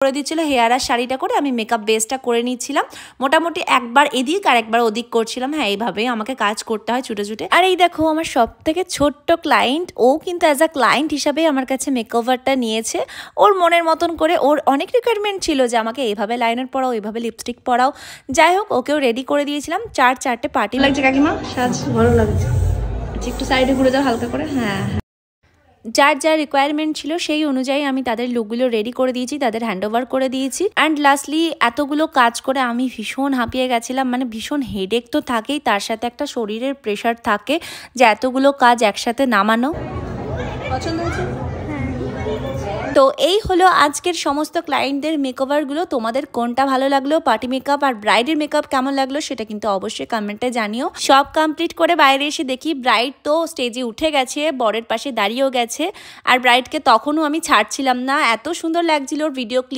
করে দিচ্ছিল হেয়ার আর শাড়িটা করে আমি মেকআপ বেসটা করে নিচ্ছিলাম। মোটামুটি একবার এদিক আর একবার ওদিক করছিলাম। হ্যাঁ, এইভাবেই আমাকে কাজ করতে হয় ছুটে ছুটে। আর এই দেখো আমার সব থেকে ছোট্ট ক্লায়েন্ট, ও কিন্তু অ্যাজ আ ক্লায়েন্ট হিসাবেই আমার কাছে মেকওভারটা নিয়েছে। ওর মনের মতন করে, ওর অনেক রিকোয়ারমেন্ট ছিল যে আমাকে এইভাবে লাইনার পরাও, এইভাবে লিপস্টিক পরাও। যাই হোক, ওকেও রেডি করে দিয়েছিলাম। 4-4টে পার্টি লাগছে কাকিমা, সাজ ভালো লাগছে। একটু সাইডে ঘুরে যাও হালকা করে। হ্যাঁ, যার যার রিকোয়ারমেন্ট ছিল সেই অনুযায়ী আমি তাদের লুকগুলো রেডি করে দিয়েছি, তাদের হ্যান্ড ওভার করে দিয়েছি। অ্যান্ড লাস্টলি এতগুলো কাজ করে আমি ভীষণ হাঁপিয়ে গেছিলাম। মানে ভীষণ হেডেক তো থাকেই, তার সাথে একটা শরীরের প্রেশার থাকে যে এতগুলো কাজ একসাথে নামানো। পছন্দ হয়েছে? তো এই হলো আজকের সমস্ত ক্লায়েন্টদের মেকওভারগুলো। তোমাদের কোনটা ভালো লাগলো, পার্টি মেকআপ আর ব্রাইডের মেকআপ কেমন লাগলো সেটা কিন্তু অবশ্যই কমেন্টে জানিও। সব কমপ্লিট করে বাইরে এসে দেখি ব্রাইড তো স্টেজে উঠে গেছে, বরের পাশে দাঁড়িয়েও গেছে। আর ব্রাইডকে তখনও আমি ছাড়ছিলাম না, এত সুন্দর লাগছিল ওর ভিডিও ক্লিপ।